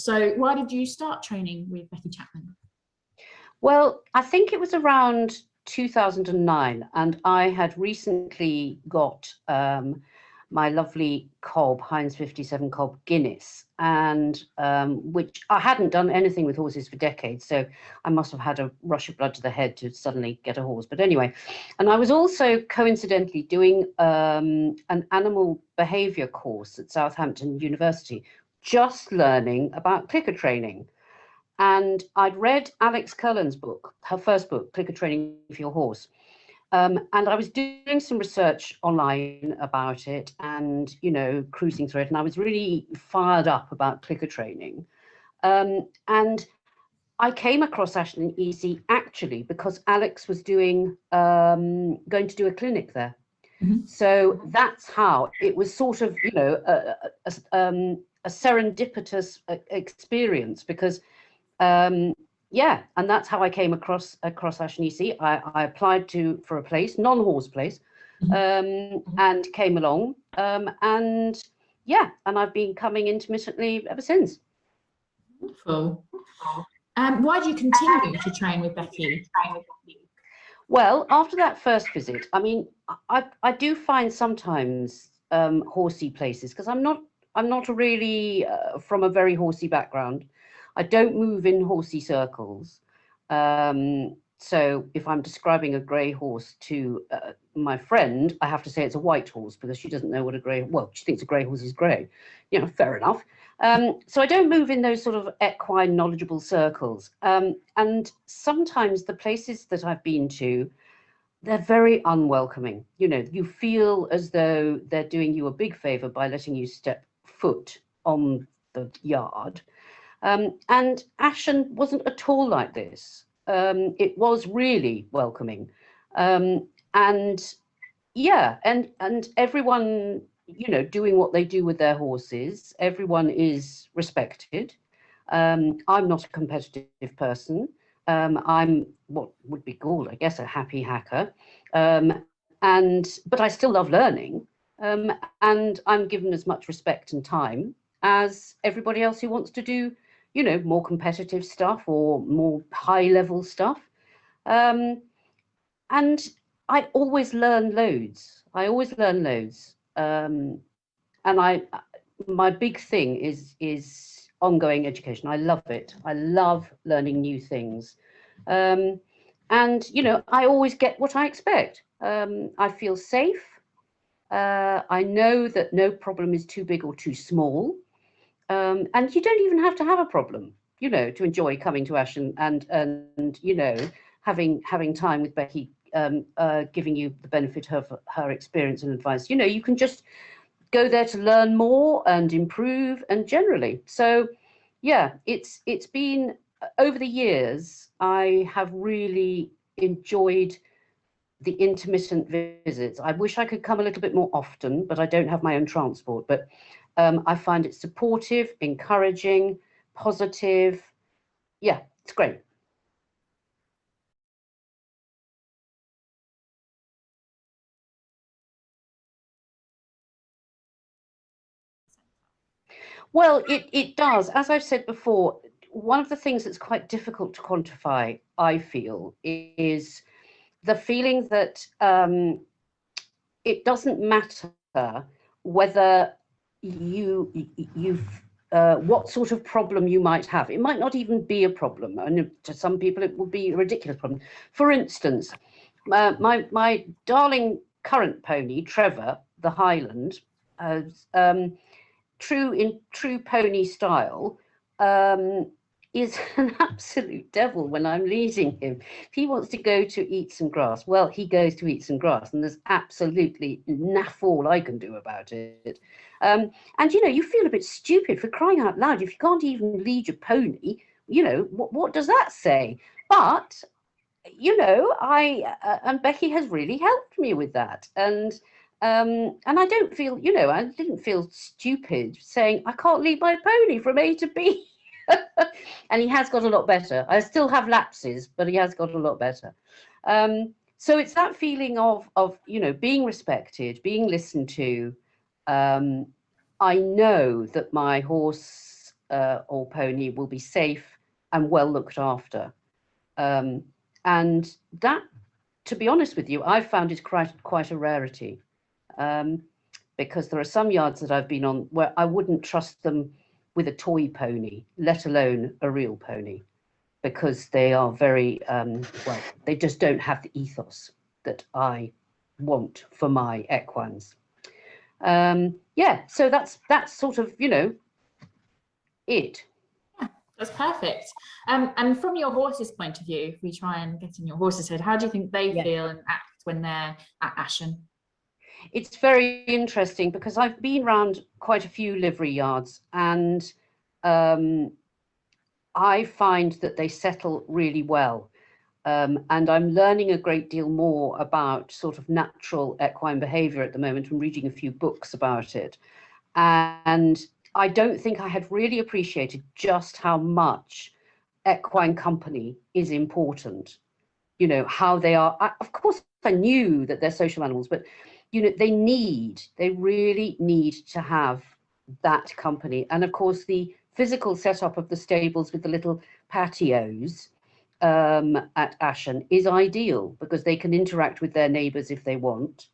So why did you start training with Becky Chapman? Well, I think it was around 2009, and I had recently got my lovely cob, Heinz 57 cob Guinness, and which I hadn't done anything with horses for decades, so I must have had a rush of blood to the head to suddenly get a horse. But anyway, and I was also coincidentally doing an animal behaviour course at Southampton University, just learning about clicker training. And I'd read Alex Curlan's book, her first book, Clicker Training for Your Horse. And I was doing some research online about it and, you know, cruising through it. And I was really fired up about clicker training. And I came across Ashton Easy actually because Alex was doing, going to do a clinic there. Mm-hmm. So that's how it was sort of, you know, a serendipitous experience because yeah, and that's how I came across Ashton Easy. I applied for a place, non-horse place, and came along, and yeah, and I've been coming intermittently ever since. Wonderful. Why do you continue to train with Becky? Well, after that first visit, I mean, I do find sometimes horsey places because I'm not really from a very horsey background. I don't move in horsey circles. So if I'm describing a grey horse to my friend, I have to say it's a white horse because she doesn't know what a grey, well, she thinks a grey horse is grey. You know, fair enough. So I don't move in those sort of equine, knowledgeable circles. And sometimes the places that I've been to, they're very unwelcoming. You know, you feel as though they're doing you a big favour by letting you step foot on the yard. And Ashton wasn't at all like this. It was really welcoming. And yeah, and everyone, you know, doing what they do with their horses, everyone is respected. I'm not a competitive person. I'm what would be called, I guess, a happy hacker. But I still love learning. And I'm given as much respect and time as everybody else who wants to do, you know, more competitive stuff or more high level stuff. And I always learn loads. And my big thing is ongoing education. I love it. I love learning new things. And, you know, I always get what I expect. I feel safe. I know that no problem is too big or too small. And you don't even have to have a problem, you know, to enjoy coming to Ash and you know, having time with Becky, giving you the benefit of her experience and advice. You know, you can just go there to learn more and improve and generally. So, yeah, it's been over the years, I have really enjoyed the intermittent visits. I wish I could come a little bit more often, but I don't have my own transport. But I find it supportive, encouraging, positive. Yeah, it's great. Well, it does. As I've said before, one of the things that's quite difficult to quantify, I feel, is the feeling that it doesn't matter whether what sort of problem you might have. It might not even be a problem, and to some people it will be a ridiculous problem. For instance, my darling current pony, Trevor, the Highland, true pony style, is an absolute devil when I'm leading him. If he wants to go to eat some grass, well, he goes to eat some grass, and there's absolutely naff all I can do about it. And, you know, you feel a bit stupid for crying out loud. If you can't even lead your pony, you know, what does that say? But, you know, and Becky has really helped me with that. And I don't feel, you know, I didn't feel stupid saying, I can't lead my pony from A to B. And he has got a lot better. I still have lapses, but he has got a lot better. So it's that feeling of you know, being respected, being listened to. I know that my horse or pony will be safe and well looked after. And that, to be honest with you, I've found is quite a rarity, because there are some yards that I've been on where I wouldn't trust them with a toy pony, let alone a real pony, because they are very, well, they just don't have the ethos that I want for my equines. Yeah, so that's sort of, you know, it. That's perfect. And from your horse's point of view, if we try and get in your horse's head, how do you think they feel and act when they're at Ashen? It's very interesting because I've been around quite a few livery yards, and I find that they settle really well. And I'm learning a great deal more about sort of natural equine behavior at the moment. I'm reading a few books about it. And I don't think I had really appreciated just how much equine company is important. You know, how they are. Of course, I knew that they're social animals, but, you know, they really need to have that company. And of course, the physical setup of the stables with the little patios at Ashen is ideal because they can interact with their neighbours if they want.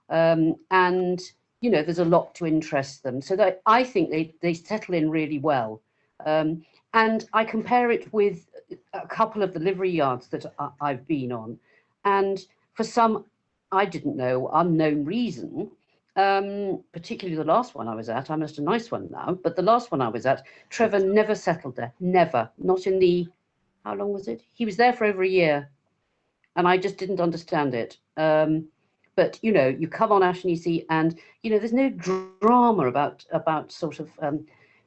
And, you know, there's a lot to interest them. So that I think they settle in really well. And I compare it with a couple of the livery yards that I've been on. And for some, I didn't know, unknown reason, particularly the last one I was at, I'm just a nice one now, but the last one I was at, Trevor never settled there, never, not in the, how long was it? He was there for over a year, and I just didn't understand it. But, you know, you come on Ashen, you see, and, you know, there's no drama about sort of,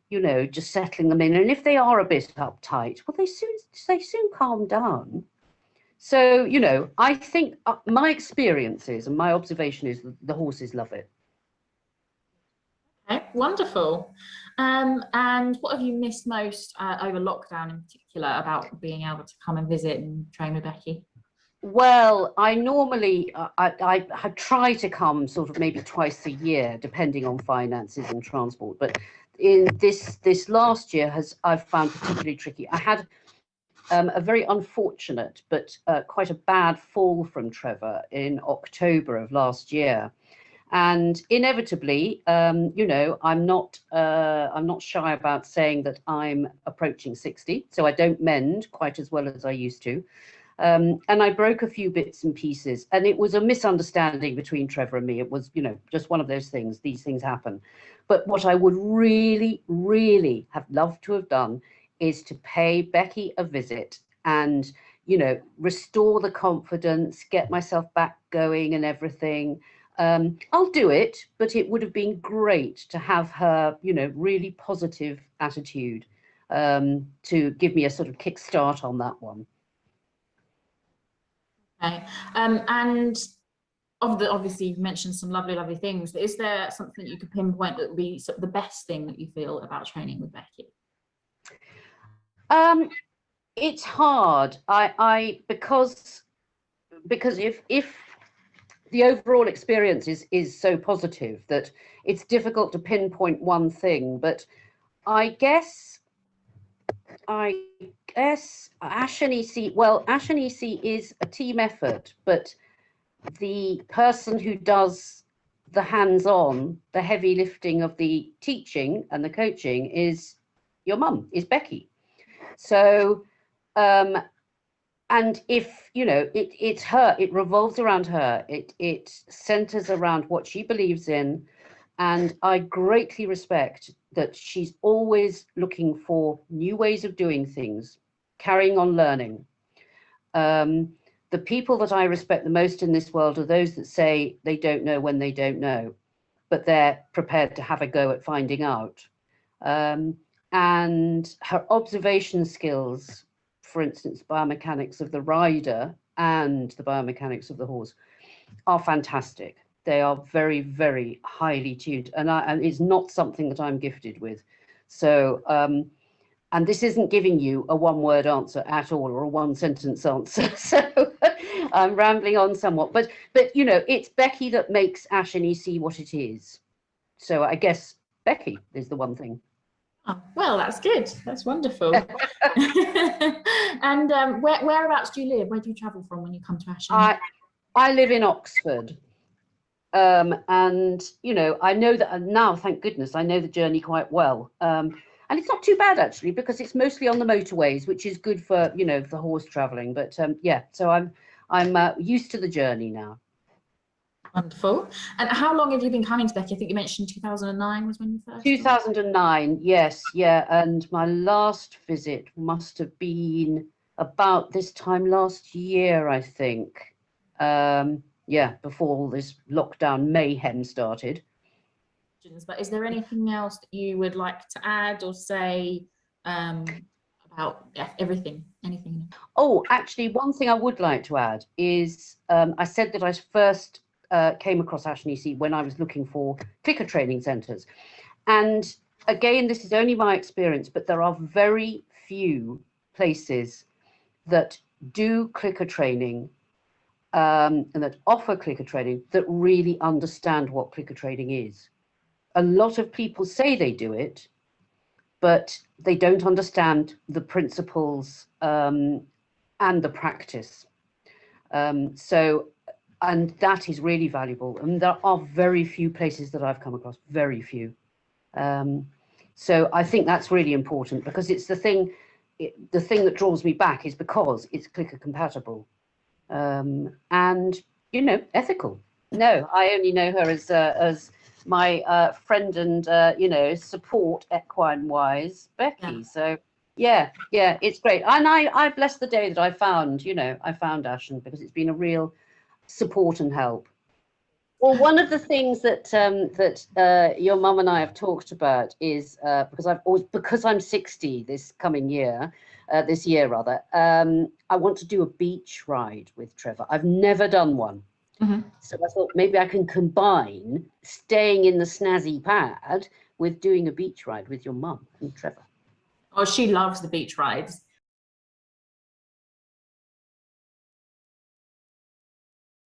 you know, just settling them in. And if they are a bit uptight, well, they soon calm down. So, you know, I think my experiences and my observation is that the horses love it. Okay, wonderful. And what have you missed most over lockdown in particular about being able to come and visit and train with Becky? Well, I normally, I try to come sort of maybe twice a year, depending on finances and transport. But in this last year I've found particularly tricky. I had a very unfortunate but quite a bad fall from Trevor in October of last year. And inevitably, you know, I'm not shy about saying that I'm approaching 60, so I don't mend quite as well as I used to. And I broke a few bits and pieces, and it was a misunderstanding between Trevor and me. It was, you know, just one of those things. These things happen. But what I would really, really have loved to have done is to pay Becky a visit and, you know, restore the confidence, get myself back going and everything. I'll do it, but it would have been great to have her, you know, really positive attitude to give me a sort of kickstart on that one. Okay. And obviously you've mentioned some lovely things, but is there something you could pinpoint that would be sort of the best thing that you feel about training with Becky? It's hard. Because if the overall experience is so positive that it's difficult to pinpoint one thing, but I guess Ashen EC, well, Ashen EC is a team effort, but the person who does the hands-on, the heavy lifting of the teaching and the coaching is your mum, is Becky. So, and if, you know, it's her, it revolves around her, it centers around what she believes in. And I greatly respect that she's always looking for new ways of doing things, carrying on learning. The people that I respect the most in this world are those that say they don't know when they don't know, but they're prepared to have a go at finding out. And her observation skills, for instance, biomechanics of the rider and the biomechanics of the horse, are fantastic. They are very, very highly tuned, and it's not something that I'm gifted with. So, and this isn't giving you a one-word answer at all, or a one-sentence answer. So I'm rambling on somewhat, but you know, it's Becky that makes Ashen EC what it is. So I guess Becky is the one thing. Oh, well, that's good. That's wonderful. And whereabouts do you live? Where do you travel from when you come to Ashen? I live in Oxford. And you know, I know that now, thank goodness, I know the journey quite well. And it's not too bad actually, because it's mostly on the motorways, which is good for, you know, for horse traveling. But yeah, so I'm used to the journey now. Wonderful. And how long have you been coming to Becky? I think you mentioned 2009 was when you first. 2009, yes, yeah. And my last visit must have been about this time last year, I think. Yeah, before all this lockdown mayhem started. But is there anything else that you would like to add or say about everything, anything? Oh, actually, one thing I would like to add is I said that I first came across Ashen when I was looking for clicker training centres. And again, this is only my experience, but there are very few places that do clicker training and that offer clicker training that really understand what clicker training is. A lot of people say they do it, but they don't understand the principles and the practice. And that is really valuable. And there are very few places that I've come across, very few. So I think that's really important, because it's the thing that draws me back is because it's clicker compatible and, you know, ethical. No, I only know her as my friend and, you know, support equine wise, Becky. Yeah. So yeah, it's great. And I bless the day that I found, you know, I found Ashen, because it's been a real support and help. Well, one of the things that your mum and I have talked about is because I'm 60 this coming year, this year rather, I want to do a beach ride with Trevor. I've never done one. Mm-hmm. So I thought maybe I can combine staying in the snazzy pad with doing a beach ride with your mum and Trevor. Oh, she loves the beach rides.